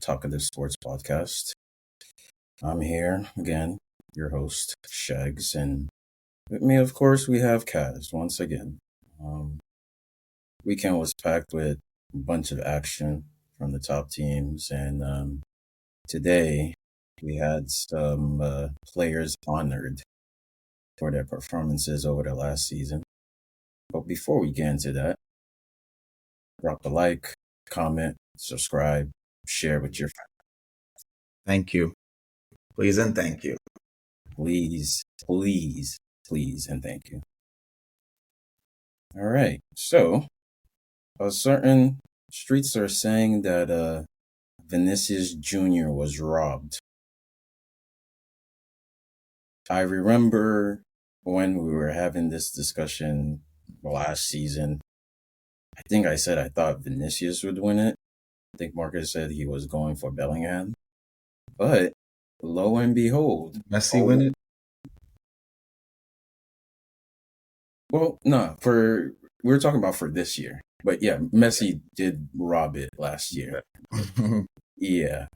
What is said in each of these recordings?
Talkative Sports Podcast. I'm here again, your host, Shags, and with me, of course, we have Kaz once again. Um, Weekend was packed with a bunch of action from the top teams, and today we had some players honored for their performances over the last season. But before we get into that, drop a like, comment, subscribe, share with your friends. Thank you. Please and thank you. Please, please, please, and thank you. All right. So, certain streets are saying that Vinicius Jr. was robbed. I remember when we were having this discussion last season. I think I said I thought Vinicius would win it. I think Marcus said he was going for Bellingham. But lo and behold, Messi win it? Well, no, we were talking about for this year. But yeah, Messi did rob it last year. Yeah.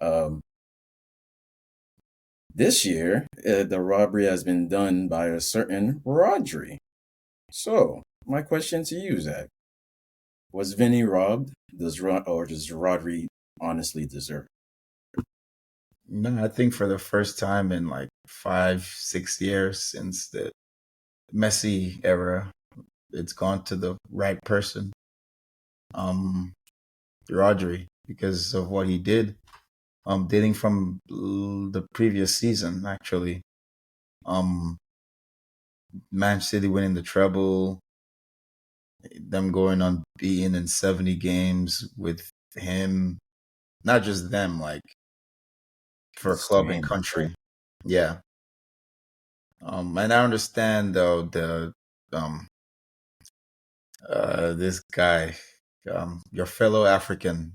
This year, the robbery has been done by a certain Rodri. So, my question to you, Zach, was Vinny robbed? Does Rodri honestly deserve it? No, I think for the first time in like 5-6 years since the Messi era, it's gone to the right person. Rodri, because of what he did. Dating from the previous season, actually. Man City winning the treble, them going on being in 70 games with him, not just them, like for a club and country. Yeah. And I understand though this guy, your fellow African,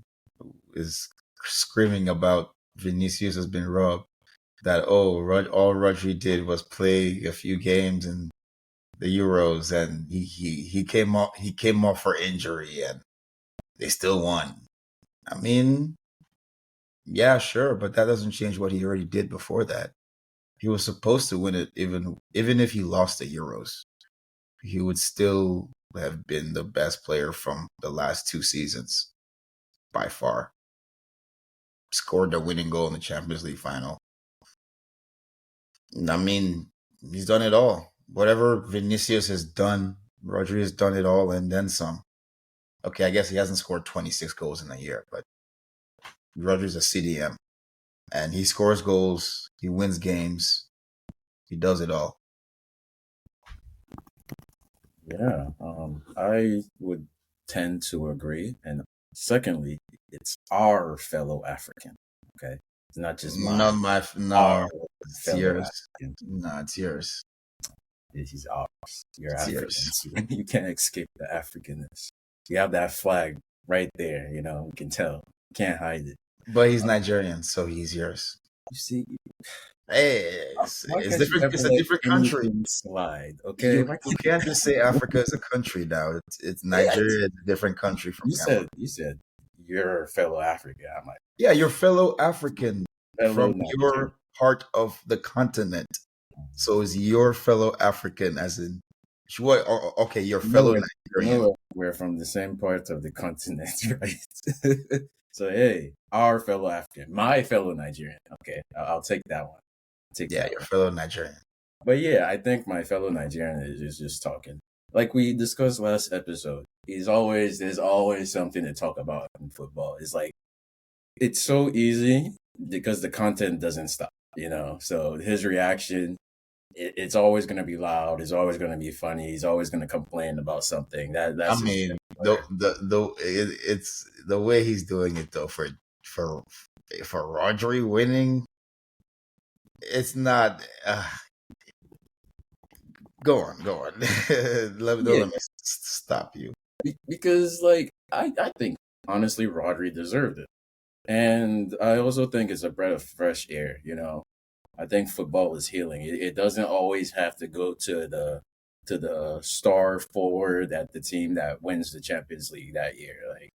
is screaming about Vinicius has been robbed. That all Rodri did was play a few games in the Euros, and he came off for injury, and they still won. I mean, yeah, sure, but that doesn't change what he already did before that. He was supposed to win it, even if he lost the Euros. He would still have been the best player from the last 2 seasons by far. Scored the winning goal in the Champions League final. I mean, he's done it all. Whatever Vinicius has done, Rodri has done it all and then some. Okay, I guess he hasn't scored 26 goals in a year, but Rodri's a CDM. And he scores goals, he wins games, he does it all. Yeah, I would tend to agree. And secondly, it's our fellow African. Okay, it's not just mine. No, it's yours. No, it's yours. This is ours. You're African. You can't escape the Africanness. You have that flag right there. You know, you can tell. You can't hide it. But he's Nigerian, so he's yours. You see, hey, it's different. It's a different country. Slide, okay. You can't just say Africa is a country now. It's Nigeria, it's a different country from Cameroon. You said you're fellow African. I'm like, yeah, you're fellow African from your part of the continent. So is your fellow African, as in what? Okay, your fellow Nigerian. No, we're from the same part of the continent, right? So hey, our fellow African, my fellow Nigerian. Okay, I'll take that one. Your fellow Nigerian. But yeah, I think my fellow Nigerian is just talking. Like we discussed last episode, there's always something to talk about in football. It's like, it's so easy because the content doesn't stop, you know? So his reaction, it's always going to be loud. It's always going to be funny. He's always going to complain about something. That's I mean, it's the way he's doing it though for Rodri winning. It's not. Go on. let me stop you. Because, like, I think honestly, Rodri deserved it, and I also think it's a breath of fresh air. You know, I think football is healing. It doesn't always have to go to the star forward at the team that wins the Champions League that year. Like,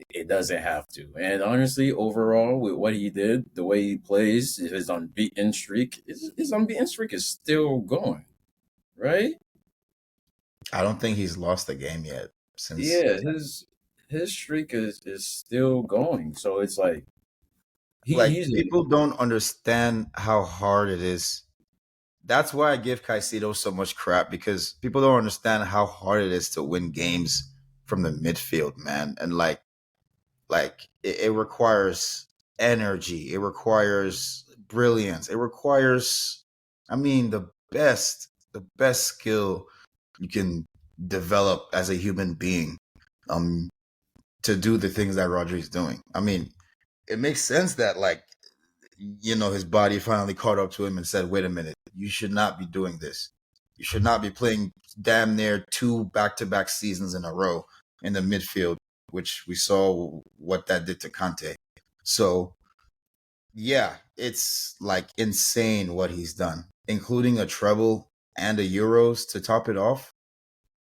It doesn't have to. And honestly, overall, with what he did, the way he plays, his unbeaten streak is still going, right? I don't think he's lost a game yet since. Yeah, his streak is still going. So it's like Like, he's a, people don't understand how hard it is. That's why I give Caicedo so much crap, because people don't understand how hard it is to win games from the midfield, man. And it requires energy, it requires brilliance, it requires, I mean, the best skill you can develop as a human being, um to do the things that Rodri's doing. I mean, it makes sense that, like, his body finally caught up to him and said, wait a minute, you should not be doing this. You should not be playing damn near 2 back-to-back seasons in a row in the midfield, which we saw what that did to Conte. So, yeah, it's like insane what he's done, including a treble and a Euros to top it off.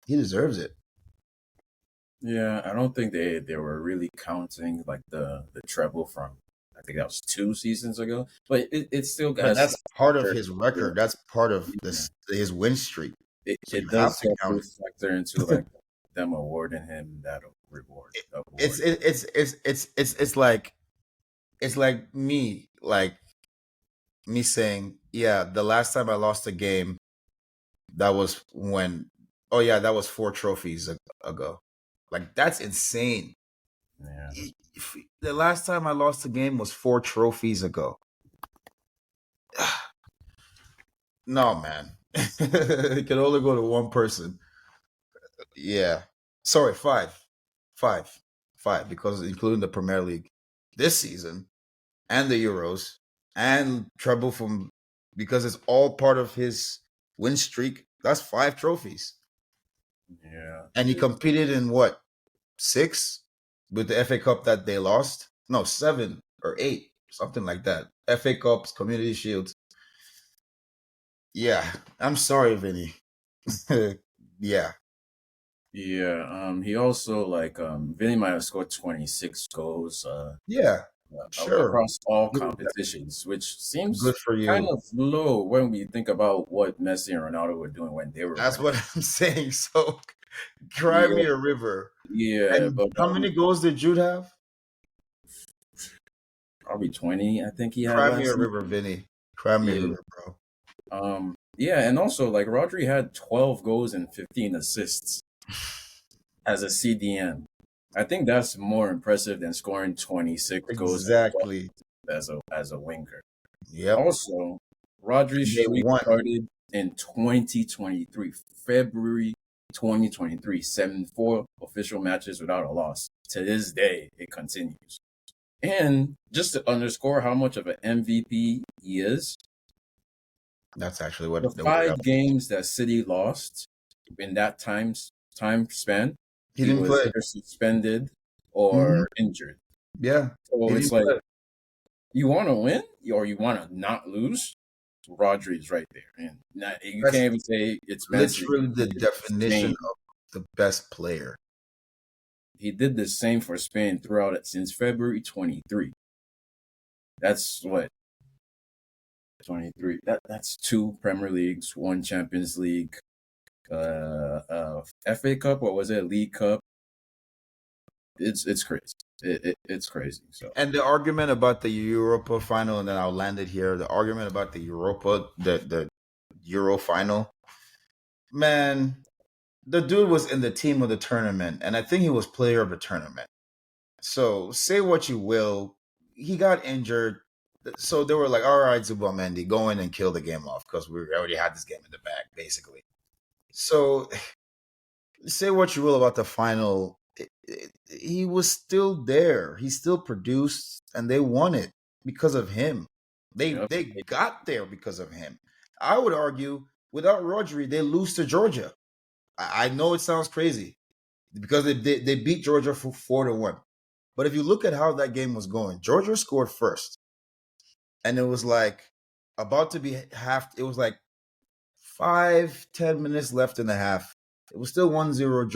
He deserves it. yeah. I don't think they were really counting like the treble from, I think that was 2 seasons ago, but it still But has that's part of factor his into record. That's part of yeah. his win streak. So It you have does to count definitely factor into it. like them awarding him that reward it's award. it, it's like me saying, yeah, the last time I lost a game, that was when, oh yeah, that was 4 trophies ago. Like, that's insane. Yeah. The last time I lost a game was 4 trophies ago. No, man. It can only go to one person. Yeah. Sorry, five, because including the Premier League this season and the Euros and treble from, because it's all part of his win streak. That's 5 trophies. Yeah. And he competed in what, 6 with the FA Cup that they lost? No, 7 or 8, something like that. FA Cups, Community Shields. Yeah, I'm sorry, Vinny. Yeah, Yeah. He also like Vinny might have scored 26 goals yeah, sure. across all Good, competitions, which seems good for kind you. of low when we think about what Messi and Ronaldo were doing when they were That's winning. what I'm saying. So, cry Yeah. me a river. Yeah, And but how many goals did Jude have? probably 20, I think he had Cry me last a season. river, Vinny. Cry me a Yeah. river, bro. Yeah, and also like Rodri had 12 goals and 15 assists as a CDM. I think that's more impressive than scoring 26 goals and 12 Exactly. as a winger. Yep. Also, Rodri's They streak won. started in 2023, February 2023, 74 official matches without a loss. To this day, it continues. And just to underscore how much of an MVP he is, That's actually the what the word. 5 games that City lost in that time span, He he didn't was play. either suspended Hmm. or injured. Yeah, So he it's didn't like play. you want to win or you want to not lose. Rodri's right there, and you That's can't even say it's Messi. literally the He did the definition same. of the best player. He did the same for Spain throughout it since February 23. That's what 23. That's 2 Premier Leagues, 1 Champions League, FA Cup, or was it League Cup? It's crazy. It's crazy. So And the argument about the Europa final, and then I'll land it here. The argument about the Euro final, man, the dude was in the team of the tournament, and I think he was player of the tournament. So say what you will, he got injured. So they were like, all right, Zubamendi, go in and kill the game off, because we already had this game in the bag, basically. So say what you will about the final, he was still there. He still produced, and they won it because of him. They yep. they got there because of him. I would argue, without Rodri, they lose to Georgia. I know it sounds crazy, because they beat Georgia for 4-1. But if you look at how that game was going, Georgia scored first, and it was like about to be half. It was like 5-10 minutes left in the half. It was still 1-0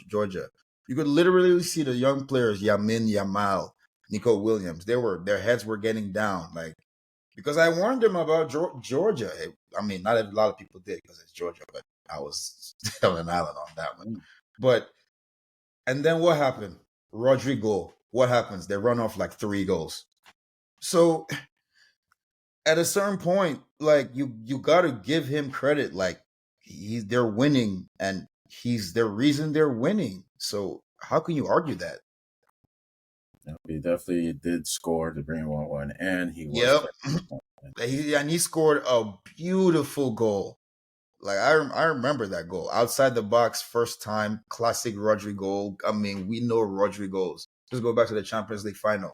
Georgia. You could literally see the young players, Yamin Yamal, Nico Williams. Their heads were getting down, like because I warned them about Georgia. I mean, not a lot of people did because it's Georgia, but I was telling Alan on that one. But and then what happened? Rodri goal. What happens? They run off like 3 goals. So at a certain point, like you got to give him credit. Like they're winning, and he's the reason they're winning. So how can you argue that? He definitely did score to bring 1-1, and he was Yep, playing. and he scored a beautiful goal. Like I remember that goal outside the box, first time, classic Rodri goal. I mean, we know Rodri goals. Just go back to the Champions League final.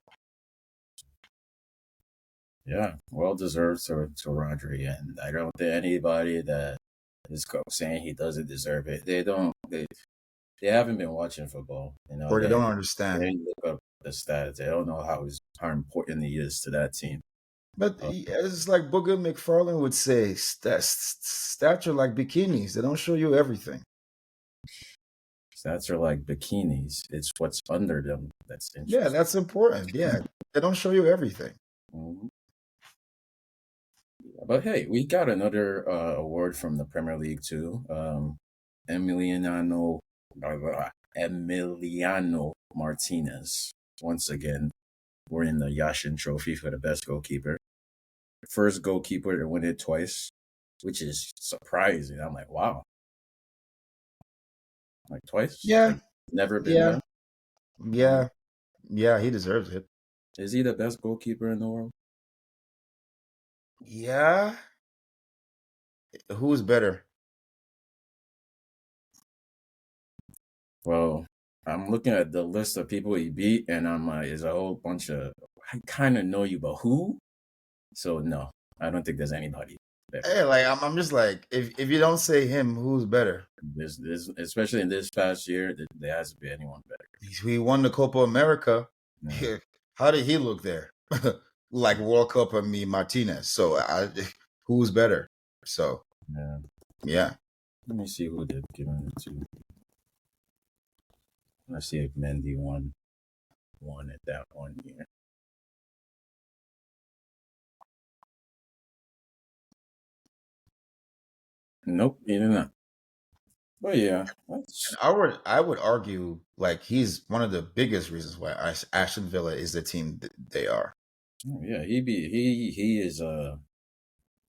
Yeah, well deserved to Rodri, and I don't think anybody that is saying he doesn't deserve it. They don't. They haven't been watching football. Or they They don't understand. look up the stats. They don't know how important he is to that team. But it's like Booger McFarlane would say, stature like bikinis. They don't show you everything. Stats are like bikinis. It's what's under them that's Yeah, interesting. that's important. Yeah, they don't show you everything. Mm-hmm. But hey, we got another award from the Premier League too. Emiliano Emiliano Martinez. Once again, we're in the Yashin Trophy for the best goalkeeper. First goalkeeper to win it twice, which is surprising. I'm like, wow. Like twice? Yeah, Like never been yeah, done? yeah, yeah. He deserves it. Is he the best goalkeeper in the world? Yeah. Who's better? Well, I'm looking at the list of people he beat, and I'm like, there's a whole bunch of. I kind of know you, but who? So no, I don't think there's anybody better. Hey, like I'm just like, if you don't say him, who's better? This, especially in this past year, there hasn't been anyone better. He won the Copa America. Yeah. How did he look there? Like World Cup and me, Martinez. So who's better? So yeah. Let me see who they've given it to. Let's see if Mendy won at that 1 year. Nope, he did not. But yeah, I would argue like he's one of the biggest reasons why Aston Villa is the team they are. yeah, he is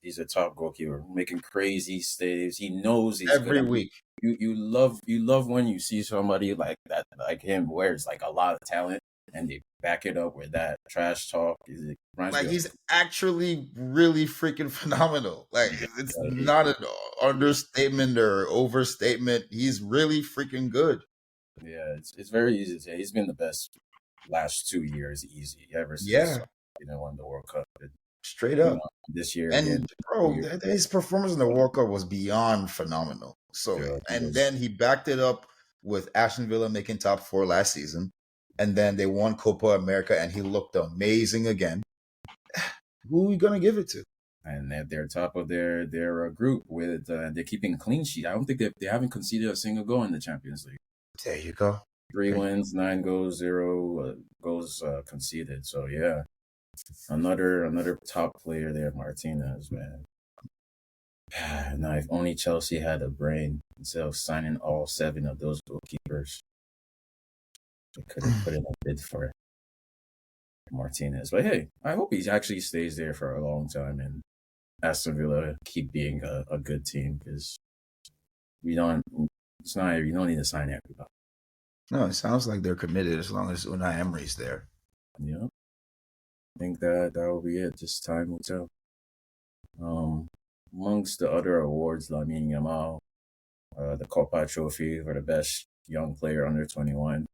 he's a top goalkeeper, making crazy saves. He knows he's good. Every I mean, week. you love when you see somebody like that, like him, where it's like a lot of talent, and they back it up with that trash talk. It reminds Like me of he's actually really freaking phenomenal. Like it's he, not an understatement or overstatement. He's really freaking good. yeah, it's very easy to say. He's been the best last 2 years, easy ever since Yeah, won the World Cup. And, straight up. this year again, And bro, his performance in the World Cup was beyond phenomenal. So, sure, he and was. then he backed it up with Aston Villa making top 4 last season, and then they won Copa America, and he looked amazing again. Who are we gonna give it to? And they're top of their group with they're keeping a clean sheet. I don't think they haven't conceded a single goal in the Champions League. There you go. 3 wins, 9 goals, 0 goals conceded. So yeah, another top player there, Martinez, man. Now, if only Chelsea had a brain instead of signing all 7 of those goalkeepers, they could have put in a bid for Martinez. But hey, I hope he actually stays there for a long time and Aston Villa keep being a good team because we don't. It's not. You don't need to sign everybody. No, it sounds like they're committed as long as Unai Emery's there. Yeah, I think that will be it. Just time will tell. Amongst the other awards, Lamine Yamal, the Copa Trophy for the best young player under 21.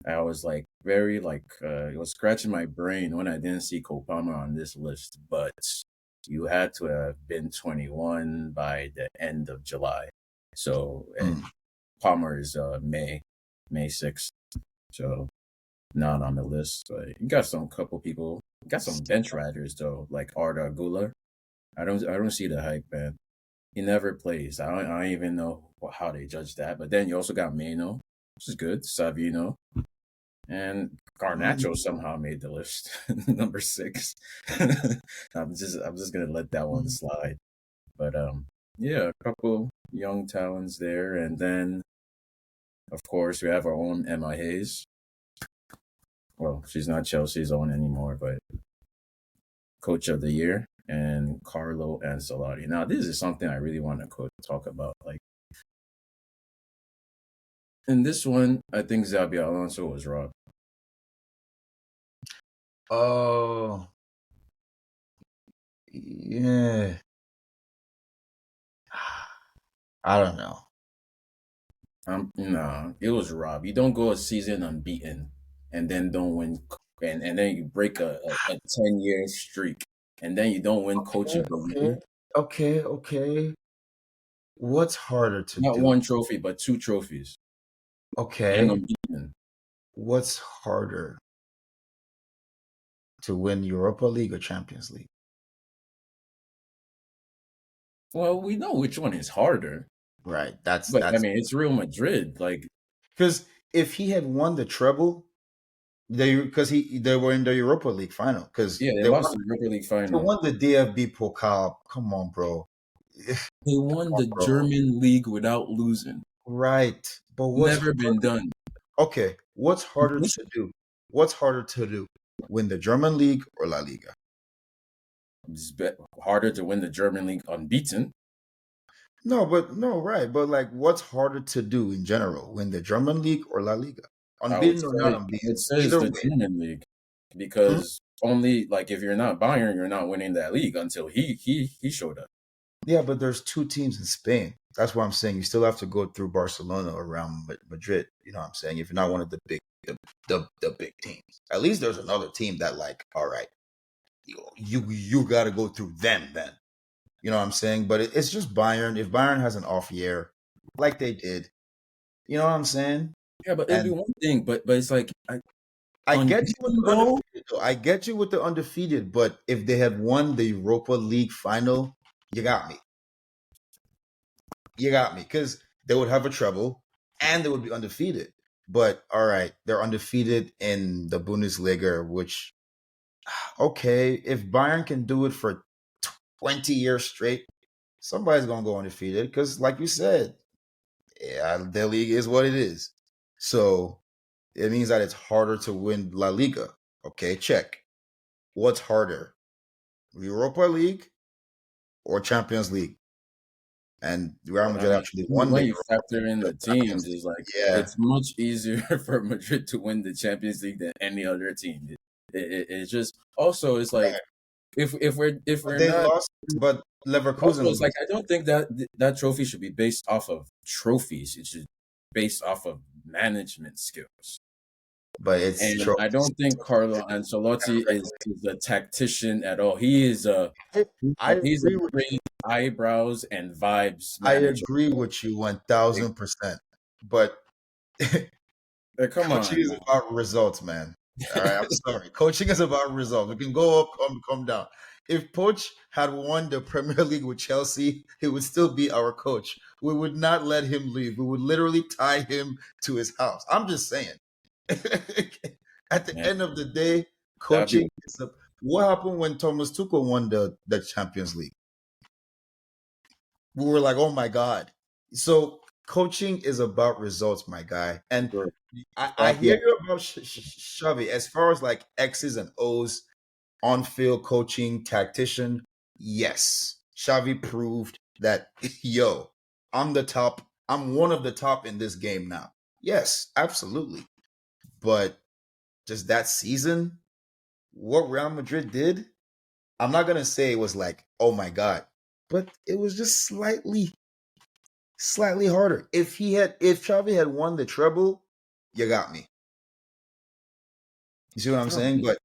I was like very it was scratching my brain when I didn't see Kopama on this list, but you had to have been 21 by the end of July. So and Palmer is May 6th, so not on the list. But you got some couple people, you got some bench riders though, like Arda Güler. I don't see the hype, man. He never plays. I don't even know how they judge that. But then you also got Mano. which is good. Savino and Mm. Garnacho somehow made the list, number 6. I'm just gonna let that one slide. But yeah, a couple young talents there, and then of course we have our own Emma Hayes. Well, she's not Chelsea's own anymore, but Coach of the Year, and Carlo Ancelotti. Now, this is something I really want to talk about. Like in this one, I think Xabi Alonso was robbed. Oh, yeah. I don't know. Nah, it was robbed. You don't go a season unbeaten and then don't win, and then you break a 10-year streak, and then you don't win Coach Okay, of the okay, Year. okay, okay. What's harder to Not do? one trophy, but 2 trophies, and Okay, unbeaten. what's harder to win Europa League or Champions League? Well, we know which one is harder, Right. but I That's mean, it's Real Madrid. Like, because if he had won the treble, they were in the Europa League final because yeah, they lost the Europa League they final. won the DFB Pokal. Come on, bro. They Come won on, the bro. German league without losing. Right. But what's Never been done. okay? What's harder to do? What's harder to do? Win the German league or La Liga? It's harder to win the German league unbeaten. No, but no, right. But like, what's harder to do in general? Win the German league or La Liga? Unbeaten or not I unbeaten? would say it's Either the way. German league Hmm? because only like if you're not Bayern, you're not winning that league until he showed up. Yeah, but there's two teams in Spain. That's what I'm saying. You still have to go through Barcelona around Madrid. You know what I'm saying? If you're not one of the the big teams, at least there's another team that like, all right, you got to go through them then. You know what I'm saying? But it's just Bayern. If Bayern has an off year, like they did, you know what I'm saying? Yeah, but it'd be And one thing, but it's like I get you with unbeaten the though. undefeated. Though. I get you with the undefeated. But if they had won the Europa League final, you got me. You got me because they would have a treble and they would be undefeated. But all right, they're undefeated in the Bundesliga, which okay, if Bayern can do it for 20 years straight, somebody's gonna go undefeated because, like you said, yeah, their league is what it is. So it means that it's harder to win La Liga. Okay, check. What's harder, Europa League or Champions League? And Real But I Madrid mean, actually won when the you Europa factor in the the teams, Champions is like League. Yeah, it's much easier for Madrid to win the Champions League than any other team. It's just also it's like if we're but they not lost. But also Leverkusen it's like lost. I don't think that that trophy should be based off of trophies. It should based off of management skills. But it's And I trophies. don't think Carlo Ancelotti is a tactician at all. I He's a agree with great eyebrows and vibes I manager. agree with you Like, 1000%. But come coaching on is now. about results, man. All right, I'm sorry. Coaching is about results. We can go up, come down. If Poch had won the Premier League with Chelsea, he would still be our coach. We would not let him leave. We would literally tie him to his house. I'm just saying. At the Man, end of the day, that'd be coaching is a, what happened when Thomas Tuchel won the Champions League? We were like, oh my God. So coaching is about results, my guy. And great. I Stop hear your you about Xavi. As far as like X's and O's, on field coaching, tactician, yes. Xavi proved that, yo, I'm the top. I'm one of the top in this game now. Yes, absolutely. But just that season, what Real Madrid did, I'm not going to say it was like, oh my God, but it was just slightly harder. If Xavi had won the treble, you got me. You see what I'm I don't saying? know. But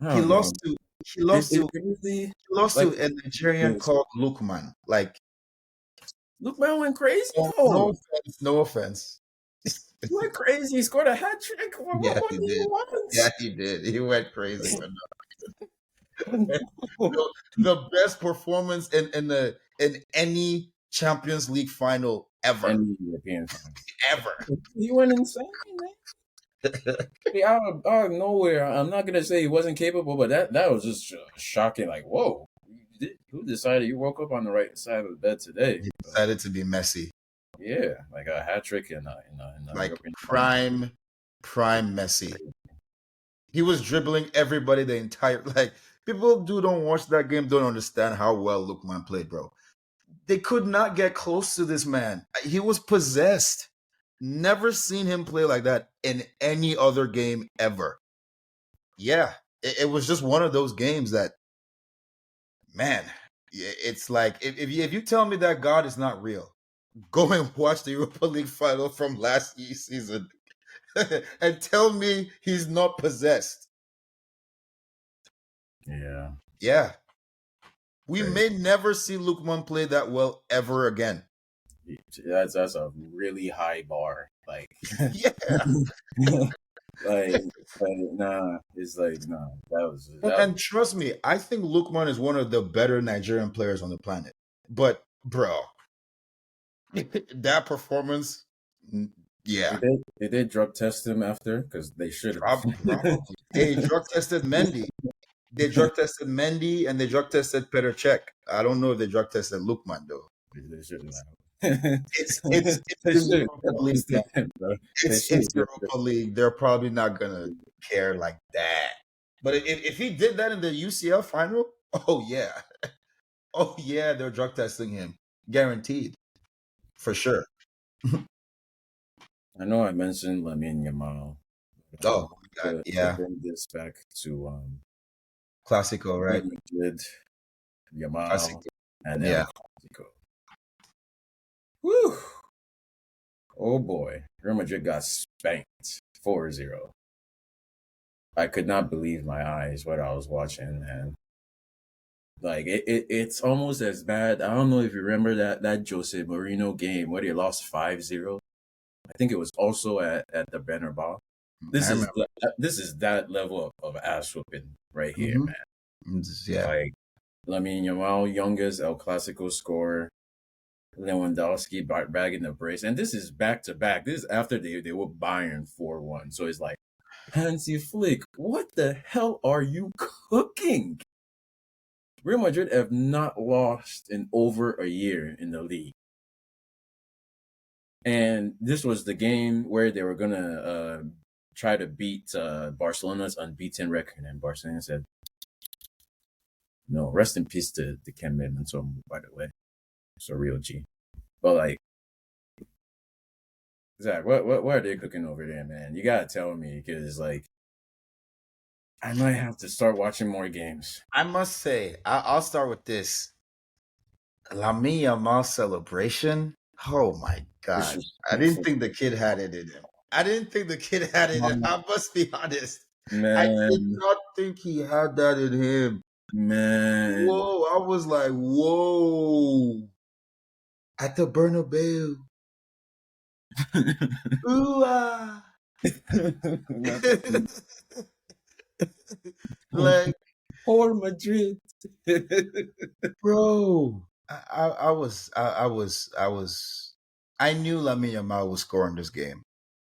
I he don't know. lost to he It, lost it, to it really he lost like to a Nigerian this. called Lukman. Like Look, man went crazy no though. offense, no offense. He went crazy. He scored a hat trick. What Yeah, more he do you did. want? Yeah, he did. He went crazy for no. The best performance in any Champions League final ever, any European fan. ever. He went insane, man. Out of nowhere. I'm not gonna say he wasn't capable, but that was just shocking. Like, whoa, who decided you woke up on the right side of the bed today? He decided to be Messi, Yeah, like a hat trick in a like European final. prime Messi. He was dribbling everybody the entire like. People who don't watch that game don't understand how well Lookman played, bro. They could not get close to this man. He was possessed. Never seen him play like that in any other game ever. Yeah, it was just one of those games that, man, it's like if you tell me that God is not real, go and watch the Europa League final from last season and tell me he's not possessed. Yeah, Yeah, we crazy. may never see Lookman play that well ever again. That's a really high bar. Like, Yeah. like, nah. It's like nah. And trust me, I think Lookman is one of the better Nigerian players on the planet. But bro, that performance, yeah, Did they drug test him after? Because they should have. probably. They drug tested Mendy. They drug tested Mendy and they drug tested Petr Cech. I don't know if they drug tested Lookman though. They should have. It's They the should Europa League, man. have. Bro. They should It's have. Europa League. They're probably not gonna care like that. But if he did that in the UCL final, oh yeah, oh yeah, they're drug testing him, guaranteed, for sure. I know I mentioned Lamine Yamal. Oh my God, To yeah, bring this back to Classico, Real right? Madrid, Yamal, Classico, and El yeah. Clasico. Whew. Oh boy. Real Madrid got spanked 4-0. I could not believe my eyes what I was watching, man. Like it's almost as bad. I don't know if you remember that Jose Mourinho game where they lost 5-0. I think it was also at the Bernabeu. I remember. This is that level of ass whooping right here, Hmm. man. Yeah, Like Lamine Yamal, youngest El Clasico scorer, Lewandowski bagging the brace, and this is back to back. This is after they were Bayern 4-1. So it's like Hansi Flick, what the hell are you cooking? Real Madrid have not lost in over a year in the league. And this was the game where they were going to try to beat Barcelona's unbeaten record. And Barcelona said, no, rest in peace to Ken Minton, by the way. It's a real G. But like, Zach, what are they cooking over there, man? You got to tell me because like, I might have to start watching more games. I must say, I'll start with this. Lamine Yamal celebration. Oh my God, I didn't Disrespectful. think the kid had it in him. I didn't think the kid had it in. I must be honest. I did Man, not think he had that in him. man. Whoa, I was like, whoa. At the Bernabeu. Ooh, ah. Like, Poor Madrid. bro, I knew Lamine Yamal was scoring this game,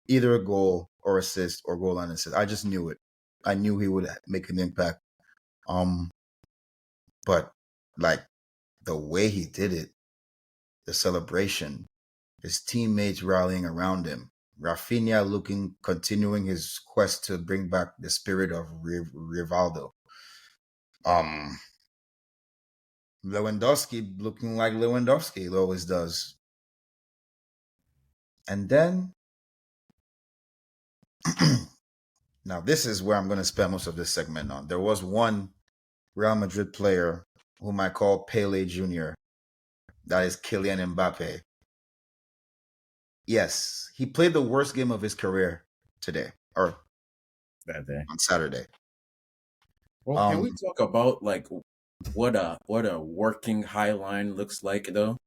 either a goal or assist or goal and assist. I just knew it. I knew he would make an impact. Um, but like the way he did it, the celebration, his teammates rallying around him, Rafinha continuing his quest to bring back the spirit of Rivaldo. Um, Lewandowski looking like Lewandowski always does. And then, now this is where I'm going to spend most of this segment on. There was one Real Madrid player whom I call Pele Jr. That is Kylian Mbappe. Yes, he played the worst game of his career today or That day. on Saturday. Well, can we talk about like what a working high line looks like though?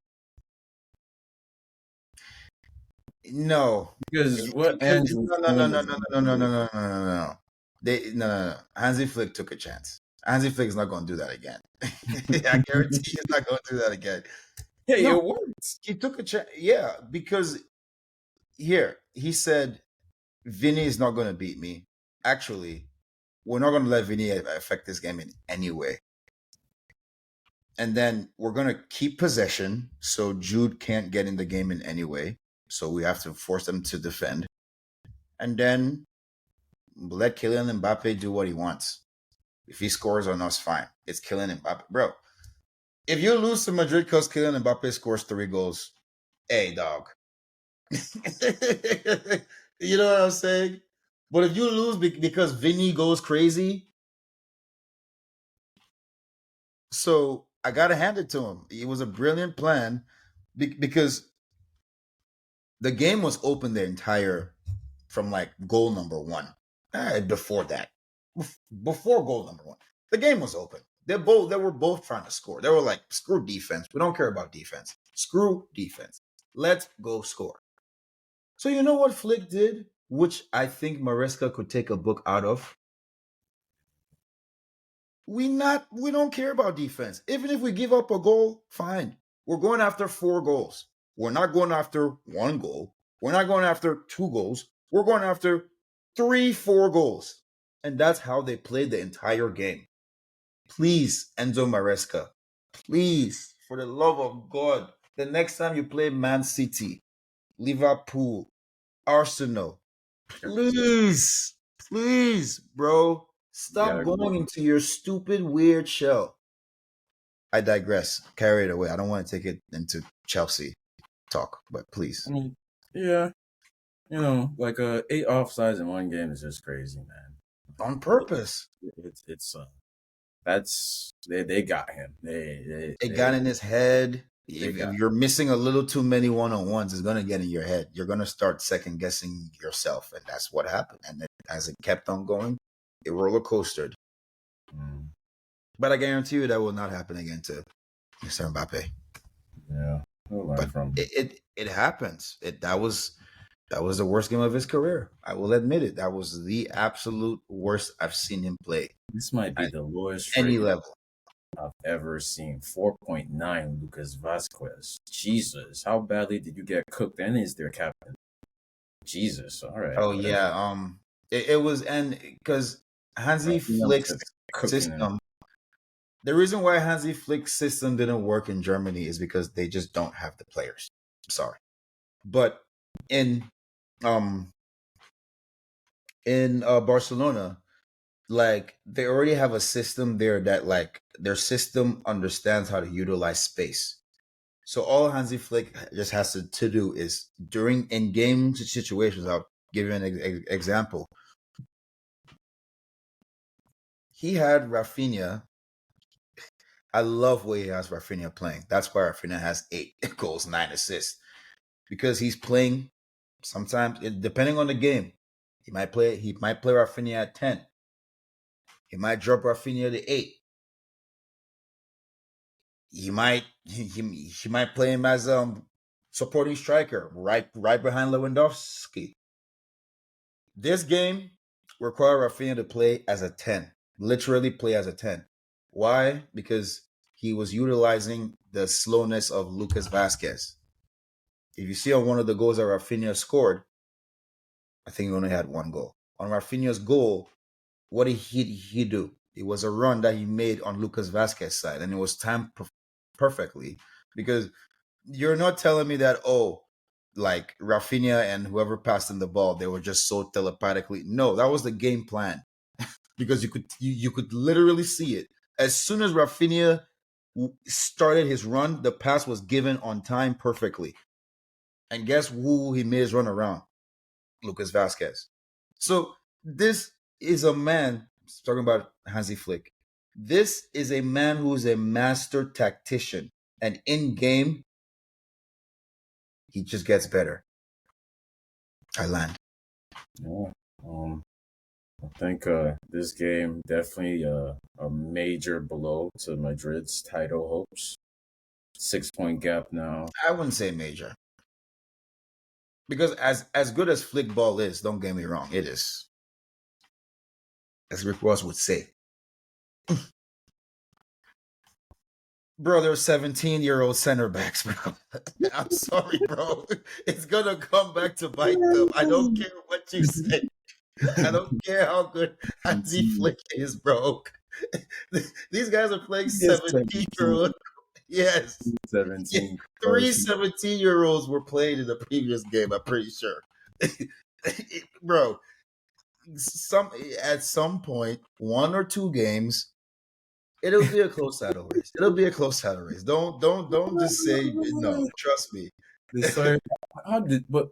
No, Because what Andrew's no, no, no, doing no, is no, no, no, no, no, no, no, no. No. Hansi Flick took a chance. Hansi Flick is not going to do that again. I guarantee he's not going to do that again. Hey, No, it worked. he took a chance. Yeah, because here he said Vinny is not going to beat me. Actually, we're not going to let Vinny affect this game in any way. And then we're going to keep possession so Jude can't get in the game in any way. So we have to force them to defend. And then let Kylian Mbappe do what he wants. If he scores on us, fine. It's Kylian Mbappe. Bro, if you lose to Madrid because Kylian Mbappe scores 3 goals, hey, dog. You know what I'm saying? But if you lose because Vinny goes crazy, so I got to hand it to him. It was a brilliant plan because the game was open the entire from like goal number 1. Before that, before goal number 1, the game was open. They were both trying to score. They were like, screw defense. We don't care about defense. Screw defense. Let's go score. So you know what Flick did, which I think Maresca could take a book out of? We don't care about defense. Even if we give up a goal, fine. We're going after 4 goals. We're not going after 1 goal. We're not going after 2 goals. We're going after 3, 4 goals. And that's how they played the entire game. Please, Enzo Maresca, please, for the love of God, the next time you play Man City, Liverpool, Arsenal, please, bro, stop Yeah, going into your stupid, weird shell. I digress. Carry it away. I don't want to take it into Chelsea talk, but please. I mean, yeah, like 8 offsides in one game is just crazy, man. On purpose. It's that's they got him. It got in his head. They If got you're missing a little too many one-on-ones, it's going to get in your head. You're going to start second-guessing yourself, and that's what happened. And then as it kept on going, it roller coastered. Mm, But I guarantee you that will not happen again to Mr. Mbappe. yeah, we'll learn But from. it happens. That was the worst game of his career. I will admit it. That was the absolute worst I've seen him play This might be at the lowest any rating level. I've ever seen. 4.9, Lucas Vasquez. Jesus, how badly did you get cooked? And is their captain? Jesus, all right, Oh whatever. yeah. It was, and because Hansi Rafinha was Flick's just cooking him. system. The reason why Hansi Flick's system didn't work in Germany is because they just don't have the players. Sorry, but in um Barcelona, like they already have a system there that like their system understands how to utilize space. So all Hansi Flick just has to do is during in-game situations. I'll give you an example. He had Rafinha. I love where he has Rafinha playing. That's why Rafinha has 8 goals, 9 assists, because he's playing. Sometimes, depending on the game, he might play Rafinha at 10. He might drop Rafinha to 8. He might play him as supporting striker, right behind Lewandowski. This game required Rafinha to play as a 10, literally play as a 10. Why? Because he was utilizing the slowness of Lucas Vasquez. If you see on one of the goals that Rafinha scored, I think he only had 1 goal. On Rafinha's goal, what did he do? It was a run that he made on Lucas Vasquez's side, and it was timed perfectly. Because you're not telling me that, like Rafinha and whoever passed him the ball, they were just so telepathically. No, that was the game plan. Because you could literally see it. As soon as Rafinha started his run, the pass was given on time perfectly. And guess who he made his run around? Lucas Vasquez. So this is a man, talking about Hansi Flick. This is a man who is a master tactician. And in game, he just gets better. I land. Yeah. I think this game definitely a major blow to Madrid's title hopes. 6 point gap now. I wouldn't say major. Because as good as Flick ball is, don't get me wrong, it is. As Rick Ross would say. Bro, they're 17-year-old center backs, bro. I'm sorry, bro. It's gonna come back to bite them. I don't care what you say. I don't care how good Hansi 17. Flick is, bro. These guys are playing Yes, 17. 17-year-old. Yes. Yeah. 17 Three crushing. 17-year-olds were playing in the previous game, I'm pretty sure. Bro, some at some point, 1 or 2 games, it'll be a close title race. It'll be a close title race. Don't just say no. Trust me. They started. How did but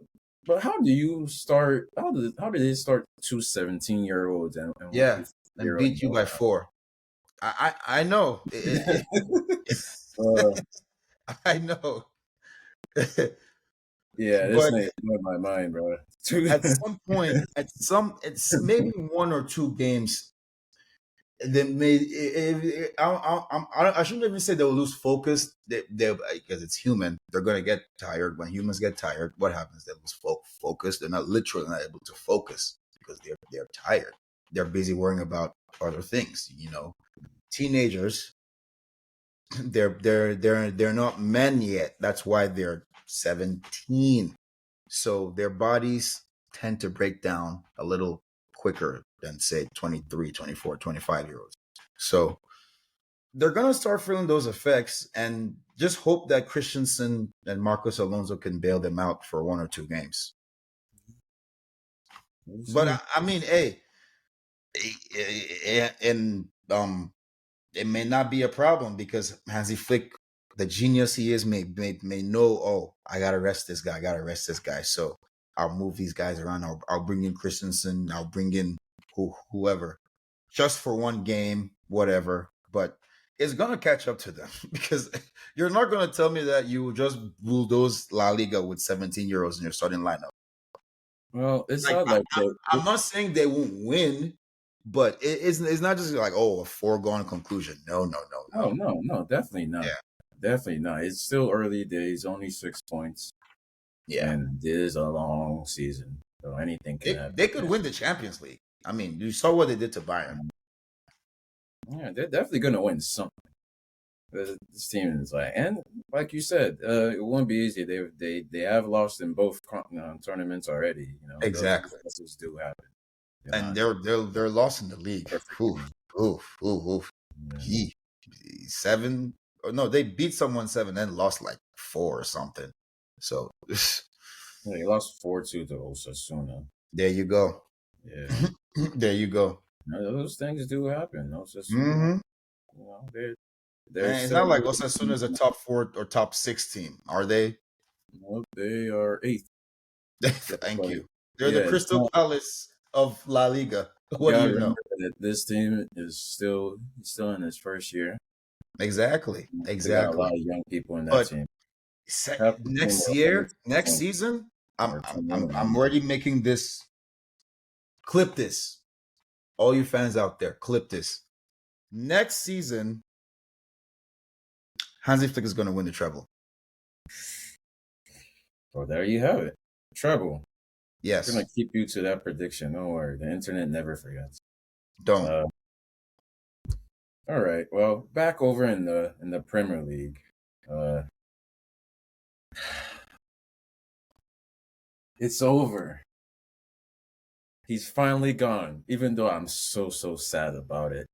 how do you start? How did they start two 17-year-olds and one Yeah, 15 and year old? beat you by 4. I know. uh, I know. yeah, this But name blowing my mind, bro. at some point, it's maybe 1 or 2 games that I shouldn't even say they'll lose focus. They because it's human. They're gonna get tired. When humans get tired, what happens? They lose focus. They're not literally not able to focus because they're tired. They're busy worrying about other things. Teenagers. They're not men yet. That's why they're 17. So their bodies tend to break down a little quicker than say 23, 24, 25-year-olds. So they're going to start feeling those effects and just hope that Christensen and Marcos Alonso can bail them out for 1 or 2 games. But I mean, hey, and it may not be a problem because Hansi Flick, the genius he is, may know. Oh, I gotta rest this guy. I gotta rest this guy. So I'll move these guys around. I'll bring in Christensen. I'll bring in whoever, just for one game, whatever. But it's gonna catch up to them because you're not gonna tell me that you just bulldoze La Liga with 17-year-olds in your starting lineup. Well, it's Like not like that. I'm not saying they won't win, but it's not just like, oh, a foregone conclusion. No, no, no, No, no. no, no, definitely not. Yeah, Definitely not. It's still early days, only 6 points, yeah. and it is a long season, so anything can happen. They could win the Champions League. I mean, you saw what they did to Bayern. Yeah, they're definitely gonna win something. This team is and like you said, it won't be easy. They have lost in both tournaments already. Those Exactly. losses do happen. And they're lost in the league. Perfect. Oof, oof, oof, oof. Yeah. He 7. Or no, they beat someone 7 and lost like 4 or something. So Yeah, they lost 4-2 to Osasuna. there you go. Yeah, There you go. those things do happen. Mm-hmm. They're And it's still not like Osasuna is a top 4 or top 6 team, are they? they are eighth. Thank But you. They're the yeah, it's Crystal not. Palace of La Liga. You What do gotta you know? remember that this team is still in its first year. Exactly. They got a Exactly. lot of young people in that But team. Half the team next are under year, next 20 season, I'm or I'm 21 I'm or I'm already making this. Clip this, all you fans out there. Clip this. Next season, Hansi Flick is going to win the treble. So there you have it. Treble. I'm gonna Yes. keep you to that prediction. Don't worry. The internet never forgets. Don't. All right. Well, back over in the Premier League. Uh, it's over. He's finally gone. Even though I'm so sad about it.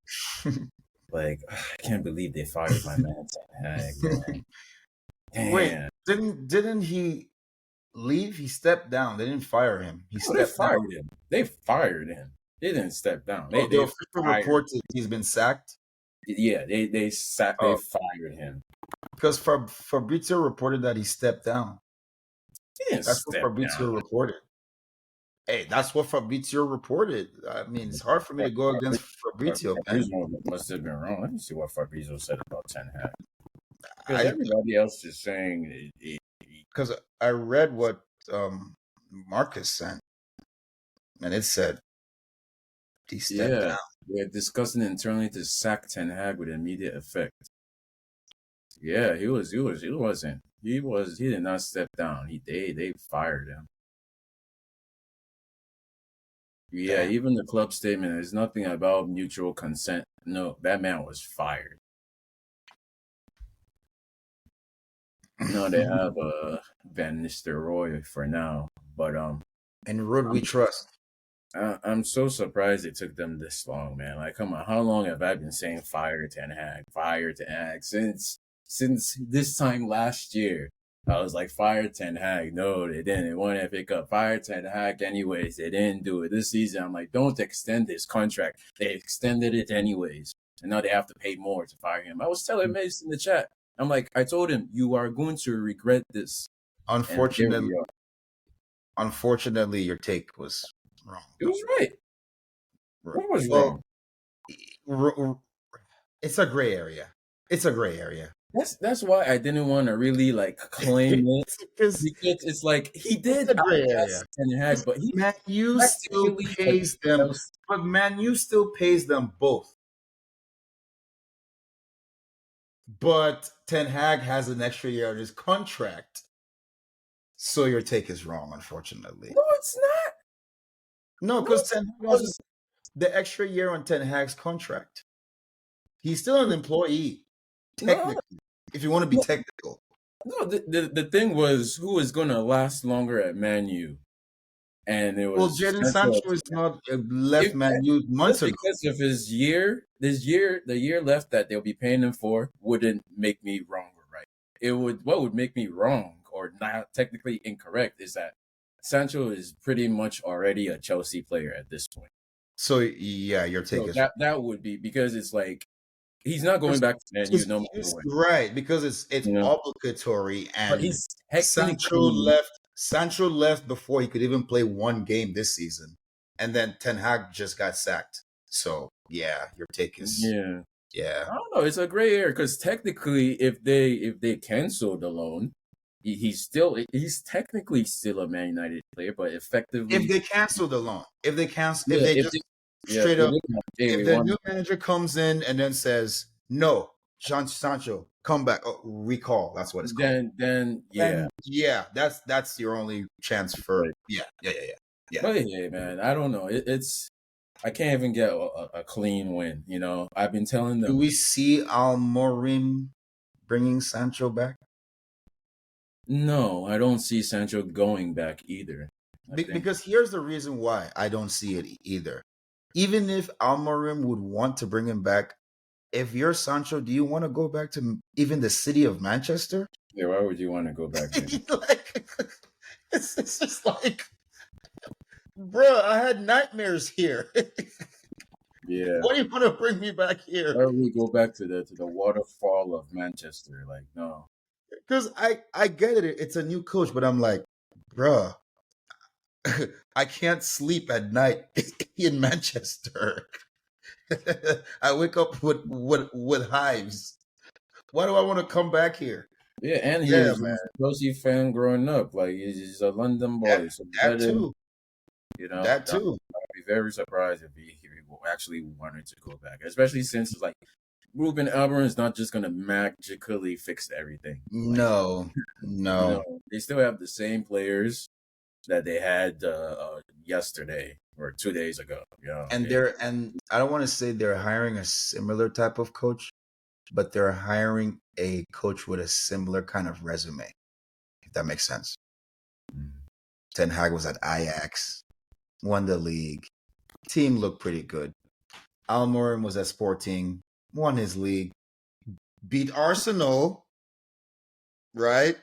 Like I can't believe they fired my man Ten Hag, man. Wait, Damn. didn't he leave? He stepped down. They didn't fire him. He Oh, they stepped down. fired him. They fired him. They didn't step down. Oh, the They official fired. report is he's been sacked. Yeah, they Oh, fired him. because Fabrizio reported that he stepped down. He didn't That's what step Fabrizio down. reported. Hey, that's what Fabrizio reported. I mean, it's hard for me to go against Fabrizio, man. Fabrizio must have been wrong. Let me see what Fabrizio said about Ten Hag. Because I everybody else is saying because I read what Marcus sent, and it said he stepped yeah, down. they're discussing internally to sack Ten Hag with immediate effect. Yeah, he wasn't. He did not step down. They fired him. Yeah, Damn. even the club statement, there's nothing about mutual consent. No, that man was fired. No, they have Van Nistelrooy for now, but And Road we trust. I'm so surprised it took them this long, man. Like, come on, how long have I been saying fire Ten Hag since this time last year? I was like, fire Ten Hag. No, they didn't. They wanted to pick up fire Ten Hag anyways. They didn't do it this season. I'm like, don't extend this contract. They extended it anyways, and now they have to pay more to fire him. I was telling Mace in the chat. I'm like, I told him you are going to regret this, and here Unfortunately, we are. unfortunately, your take was wrong. It was right. What was Well, wrong? it's a gray area. It's a gray area. That's why I didn't want to really like claim it Because because it's like he it's did a gray area. outclass Ten Hag, but he Man U still practically like pays them, but Man U still pays them both. But Ten Hag has an extra year on his contract. So your take is wrong, unfortunately. no, it's not. No, No, because Ten Hag has because the extra year on Ten Hag's contract. He's still an employee, no, technically, if you want to be no, technical. no. The thing was who was gonna last longer at Man U, and it Well, was Jadon Sancho. Sancho is not left If Man U just months ago. because of his the year left that they'll be paying him for wouldn't make me wrong or right. It would what would make me wrong or not technically incorrect is that Sancho is pretty much already a Chelsea player at this point. So yeah, your take So is that would be because it's like he's not going back to Man U no matter what. right because it's You know, obligatory, but and he's Sancho technically left. Sancho left before he could even play one game this season, and then Ten Hag just got sacked. So yeah, your take is yeah. yeah. I don't know. It's a gray area because technically, if they cancel the loan, he's technically still a Man United player, but effectively, If they cancel the loan, if yeah, they if just they, yeah, straight if up, they, hey, if we the want, new manager comes in and then says no, Sancho, come back, recall. That's what it's called. then yeah. And yeah, that's your only chance for Right. yeah. But hey, man, I don't know. It's I can't even get a clean win. You know, I've been telling Do them. we see Almorim bringing Sancho back? No, I don't see Sancho going back either. I think Because here's the reason why I don't see it either. Even if Almorim would want to bring him back, if you're Sancho, do you want to go back to even the city of Manchester? yeah, why would you want to go back there? Like, it's just like, bro, I had nightmares here. Yeah. Why do you want to bring me back here? Why would we go back to the waterfall of Manchester? Like, no. Because I get it. It's a new coach, but I'm like, bro, I can't sleep at night in Manchester. I wake up with hives. Why do I want to come back here? Yeah, and he Yeah, was man. a Chelsea fan growing up. Like he's a London That, boy, so that let him. too. You know, That I'd too. be very surprised if he actually wanted to go back, especially since like Ruben Alvarez is not just gonna magically fix everything. Like No, you no. know, they still have the same players that they had yesterday or 2 days ago. You know, And I don't want to say they're hiring a similar type of coach, but they're hiring a coach with a similar kind of resume, if that makes sense. Ten Hag was at Ajax, won the league. Team looked pretty good. Almorim was at Sporting, won his league, beat Arsenal, right?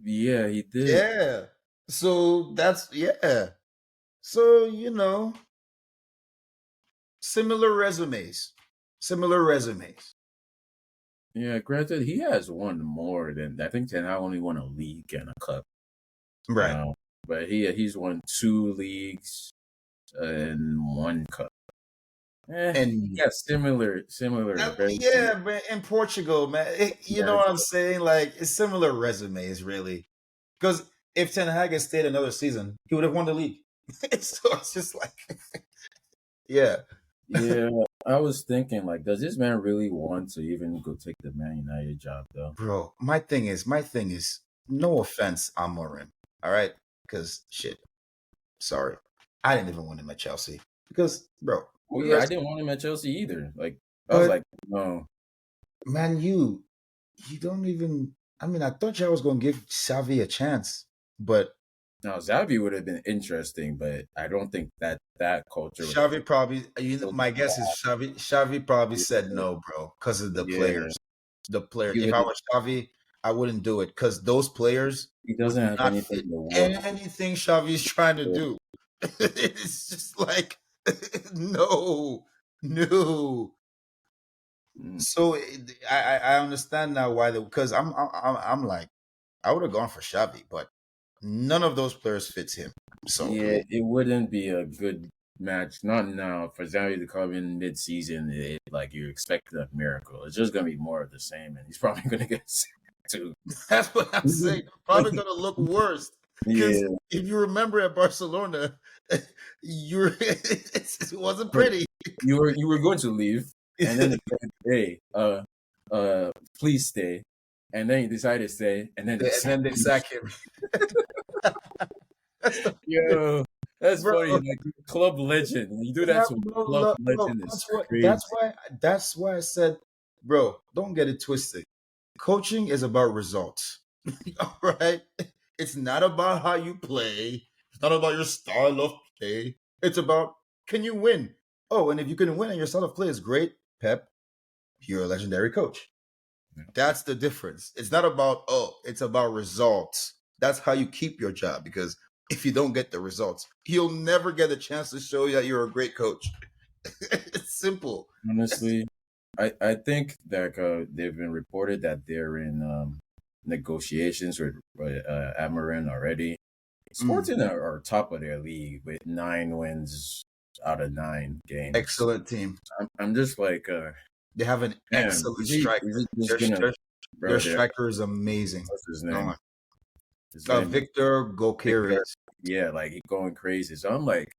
Yeah, he did. Yeah. So that's yeah. So similar resumes. Similar resumes. Yeah, granted, he has won more than I think. Ten Hag only won a league and a cup. Right. But he's won 2 leagues and 1 cup. And Yeah, similar. Very yeah, man, in Portugal, man, you know similar. what I'm saying? Like, it's similar resumes, really. Because if Ten Hag had stayed another season, he would have won the league. So it's just like, yeah. Yeah, I was thinking, like, does this man really want to even go take the Man United job, though? Bro, my thing is, no offense, Amorim, all right? Because, shit, sorry. I didn't even want him at Chelsea. Because, bro, Well, yeah, I didn't want him at Chelsea either. Like, I was but like, no. man, you don't even. I mean, I thought y'all was gonna give Xavi a chance, but Now Xavi would have been interesting, but I don't think that culture would have Xavi probably. filled My guess is Xavi probably said the no, bro, because of the yeah. players. The players. He If I would was Xavi, I wouldn't do it because those players he would doesn't have not anything fit to work anything Xavi's trying to for. do. It's just like no, no. Mm. So I understand now why because I'm like I would have gone for Xavi, but none of those players fits him. So Yeah, it wouldn't be a good match. Not now for Xavi to come in mid-season. Like you expect a miracle. It's just gonna be more of the same, and he's probably gonna get sick too. that's what I'm saying. Probably gonna look worse because Yeah, if you remember at Barcelona, you're it wasn't pretty. you were going to leave, and then they said, "Hey, please stay," and then you decided to stay, and then they And said, then they sack him. That's the "Yo, that's bro. funny." Like club legend, you do We that have to a no club love, bro. legend is That's what. crazy. That's why I said, bro. Don't get it twisted. Coaching is about results. All right. It's not about how you play. It's not about your style of play. It's about can you win? Oh, and if you can win and your style of play is great, Pep, you're a legendary coach. That's the difference. It's not about, oh, it's about results. That's how you keep your job because if you don't get the results, you'll never get a chance to show you that you're a great coach. It's simple. Honestly, I think that they've been reported that they're in negotiations with Amarin already. Mm, Sporting are top of their league with 9 wins out of 9 games. excellent team. I'm just like, They have an damn, excellent is striker. it just gonna, Their bro? striker is amazing. What's his Oh name? my. His name is Victor Victor. Gokeric. Yeah, like he's going crazy. So I'm like,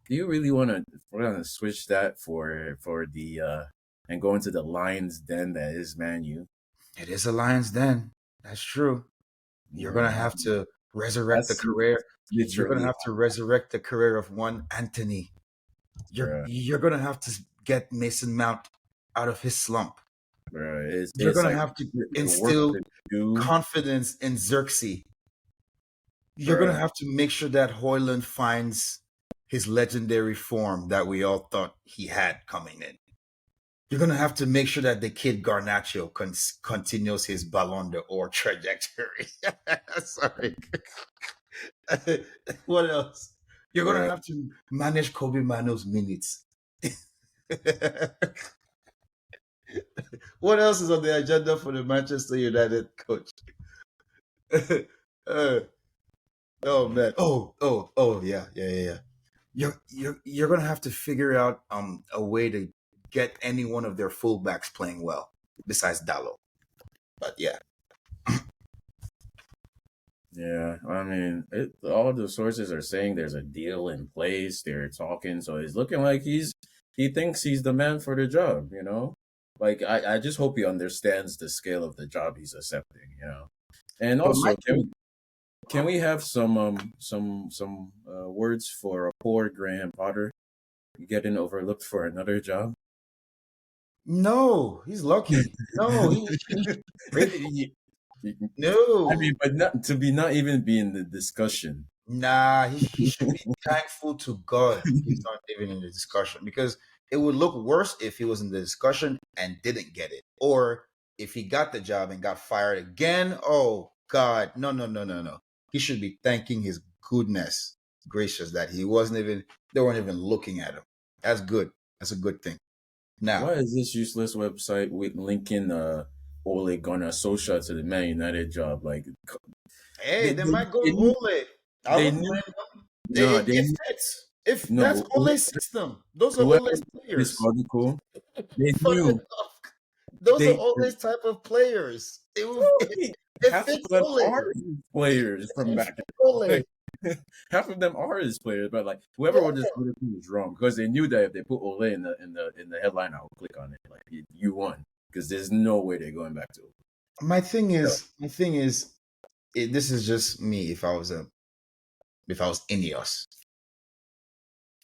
do you really want to? We're gonna switch that for the and go into the Lions den that is Man U. It is a Lions Den. That's true. You're gonna Yeah, have to resurrect the that's career. You're gonna literally, have to resurrect the career of one Anthony. bro. You're gonna have to get Mason Mount out of his slump. Bro, You're it's gonna like have to the work instill to do, confidence in Xerxes. You're gonna bro. have to make sure that Hoyland finds his legendary form that we all thought he had coming in. You're gonna have to make sure that the kid Garnacho continues his Ballon d'Or trajectory. Sorry. What else? You're gonna Bro. have to manage Kobe Mano's minutes. What else is on the agenda for the Manchester United coach? uh, oh man. Oh yeah. You're gonna have to figure out a way to get any one of their fullbacks playing well besides Dallo. But yeah. Yeah, I mean, all the sources are saying there's a deal in place. They're talking, so it's looking like he thinks he's the man for the job. Like I just hope he understands the scale of the job he's accepting. And But my also, can we thing, can we have some words for a poor Graham Potter getting overlooked for another job? no, he's lucky. No, Y- I mean, no. but not even be in the discussion. Nah, he should be thankful to God he's not even in the discussion because it would look worse if he was in the discussion and didn't get it. Or if he got the job and got fired again. Oh God. No, no, no, no, no. He should be thanking his goodness gracious that they weren't even looking at him. That's good. That's a good thing. Now, Why is this useless website with linking Ole Gunnar Solskjaer to the Man United job? Like hey, they they they, might go they knew Ole. I they wouldn't knew blame them. no they It knew, fits. If that's no Ole's system, those are whoever Ole's wrote this players. article, they Funny knew enough, those are they Ole's type of players. It half of fits them Ole. are his players from It back fits in Ole. the day. Half of them are his players, but like whoever wrote this Yeah. article was wrong because they knew that if they put Ole in the headline, I would click on it. Like you won because there's no way they're going back to it. My thing is, this is just me. If I was Ineos,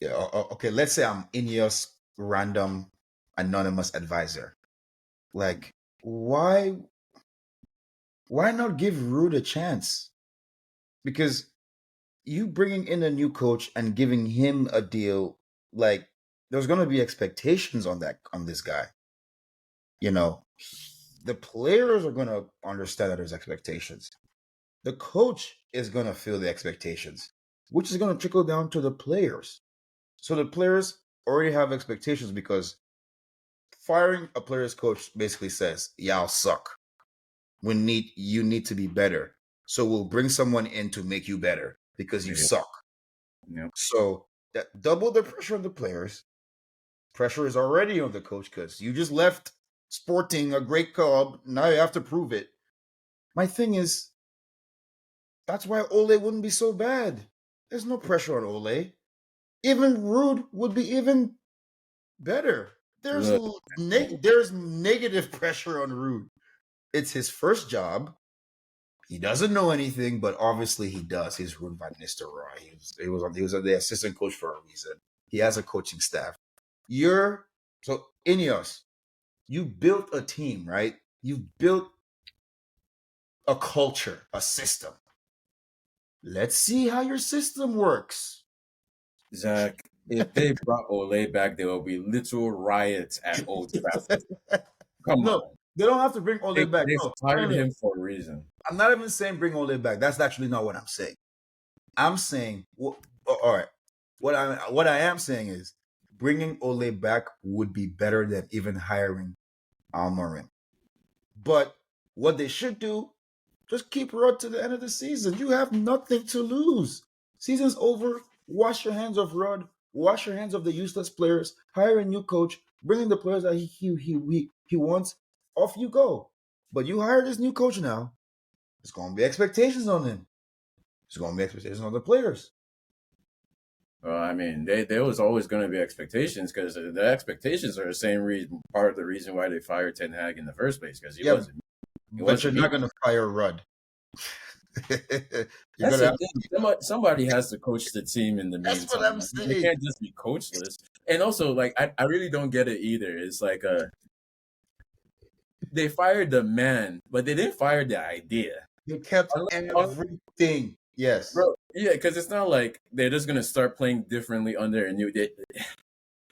yeah. Okay, let's say I'm Ineos random anonymous advisor. Like, why Why not give Rude a chance? Because you bringing in a new coach and giving him a deal, like there's going to be expectations on this guy. You know, the players are going to understand that there's expectations. The coach is going to feel the expectations, which is going to trickle down to the players. So the players already have expectations because firing a player's coach basically says, "Y'all suck. You need to be better. So we'll bring someone in to make you better because you suck." Yeah. So that double the pressure on the players. Pressure is already on the coach because you just left Sporting, a great club. Now you have to prove it. My thing is, that's why Ole wouldn't be so bad. There's no pressure on Ole. Even Rude would be even better. There's Look, there's negative pressure on Rude. It's his first job. He doesn't know anything, but obviously he does. He's Ruud van Nistelrooy. He was the assistant coach for a reason. He has a coaching staff. So Ineos, you built a team, right? You built a culture, a system. Let's see how your system works. Zach, if they brought Ole back, there will be literal riots at Old Trafford. Come No, on. they don't have to bring Ole back. They No, fired no. him for a reason. I'm not even saying bring Ole back. That's actually not what I'm saying. I'm saying, all right. What I am saying is bringing Ole back would be better than even hiring Almarin. But what they should do, just keep Rudd to the end of the season. You have nothing to lose. Season's over. Wash your hands of Rudd. Wash your hands of the useless players. Hire a new coach. Bring in the players that he wants. Off you go. But you hire this new coach now. There's going to be expectations on him. There's going to be expectations on the players. Well, I mean, there was always going to be expectations because the expectations are the same reason, part of the reason why they fired Ten Hag in the first place because he wasn't. But you're not going to fire Rudd. That's the thing. Somebody has to coach the team in the meantime. That's what I'm saying. They can't just be coachless. And also, like, I really don't get it either. It's like they fired the man, but they didn't fire the idea. They kept everything. Yes, bro. Yeah, because it's not like they're just gonna start playing differently under a new.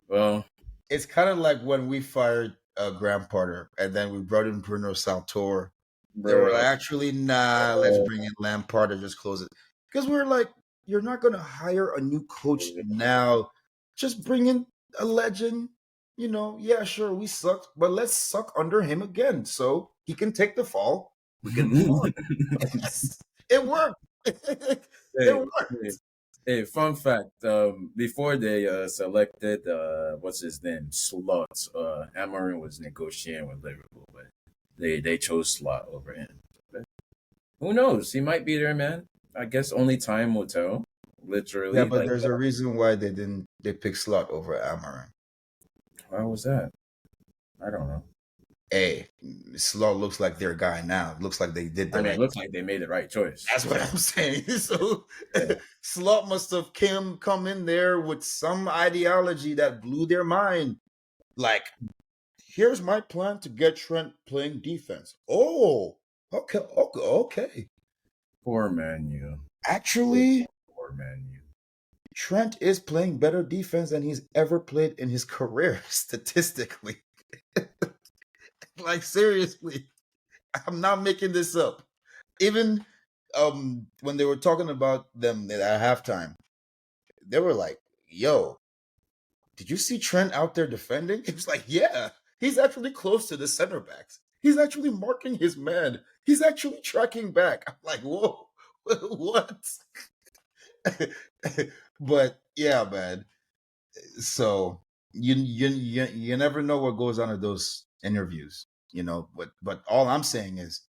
Well, it's kind of like when we fired Graham Potter and then we brought in Bruno Saltor. They were like, actually, nah, let's bring in Lampard and just close it. Because we're like, you're not going to hire a new coach now. Just bring in a legend. You know, yeah, sure, we sucked, but let's suck under him again so he can take the fall. We can move on. It worked. It worked. Hey, fun fact. Before they selected what's his name, Slot, Amarin was negotiating with Liverpool, but they chose Slot over him. But who knows? He might be there, man. I guess only time will tell. Literally. Yeah, but there's a reason why they picked Slot over Amarin. Why was that? I don't know. Hey, Slot looks like their guy now. Looks like they did it looks like they made the right choice. That's what I'm saying. So yeah. Slot must have come in there with some ideology that blew their mind. Like, here's my plan to get Trent playing defense. Oh, okay. Poor Manu. Actually, poor Manu. Trent is playing better defense than he's ever played in his career, statistically. Like, seriously, I'm not making this up. Even when they were talking about them at halftime, they were like, yo, did you see Trent out there defending? It was like, yeah, he's actually close to the center backs. He's actually marking his man. He's actually tracking back. I'm like, whoa, what? But yeah, man. So you never know what goes on at those interviews, you know. But all I'm saying is,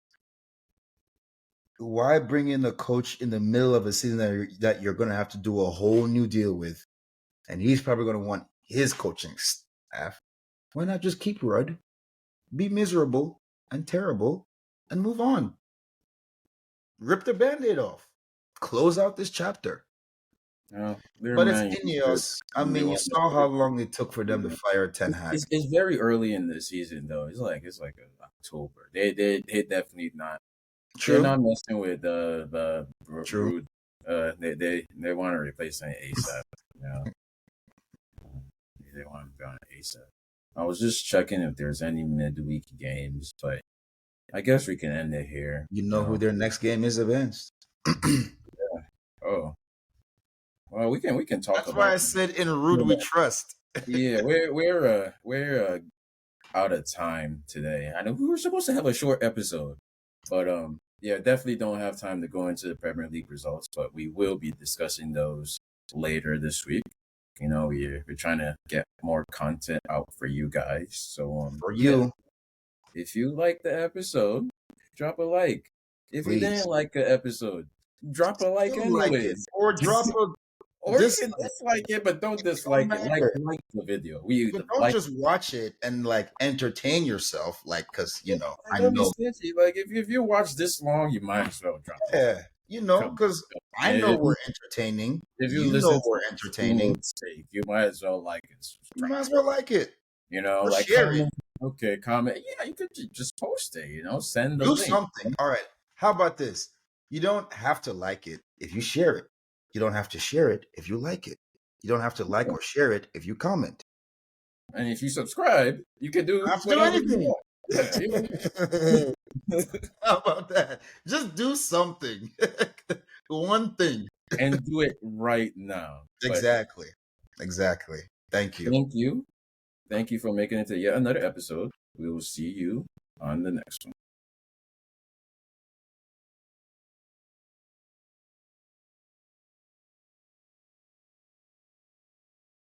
why bring in a coach in the middle of a season that you're going to have to do a whole new deal with, and he's probably going to want his coaching staff? Why not just keep Rudd, be miserable and terrible, and move on? Rip the Band-Aid off. Close out this chapter. But it's Ineos. I mean, you saw how long it took for them to fire Ten Hag. It's very early in the season, though. It's like October. They definitely not They're True. not messing with the True. rude. They want to replace him ASAP. You know, they want to be on ASAP. I was just checking if there's any midweek games, but I guess we can end it here. You You know who know. their next game is against. Oh, well, we can talk That's why about. I said in Rude we trust. Yeah, we're out of time today. I know we were supposed to have a short episode, but yeah, definitely don't have time to go into the Premier League results, but we will be discussing those later this week. You know, we're trying to get more content out for you guys. So For yeah, you, if you like the episode, drop a like. If you please. didn't like the episode, drop a like Still like it. anyways. Or drop a Or you can dislike. dislike it, but don't It don't dislike it. matter. Like the video. We But don't like. just watch it and like entertain yourself, like, because I Don't be know, stingy. Like if you watch this long, you might as well drop it. yeah, Come because on. I know we're entertaining. If you You know listen we're to entertaining. sake, you might as well like and You subscribe. might as well like it You know, or like share it. comment. Okay, comment. Yeah, you could just post it. You know, send the Do link. something. All right. How about this? You don't have to like it if you share it. You don't have to share it if you like it. You don't have to like or share it if you comment. And if you subscribe, you can You don't do have to do whatever you anything. want. Yeah, How about that? Just do something. One thing. and do it right now. But Exactly. Exactly. Thank you. thank you. Thank you for making it to yet another episode. We will see you on the next one.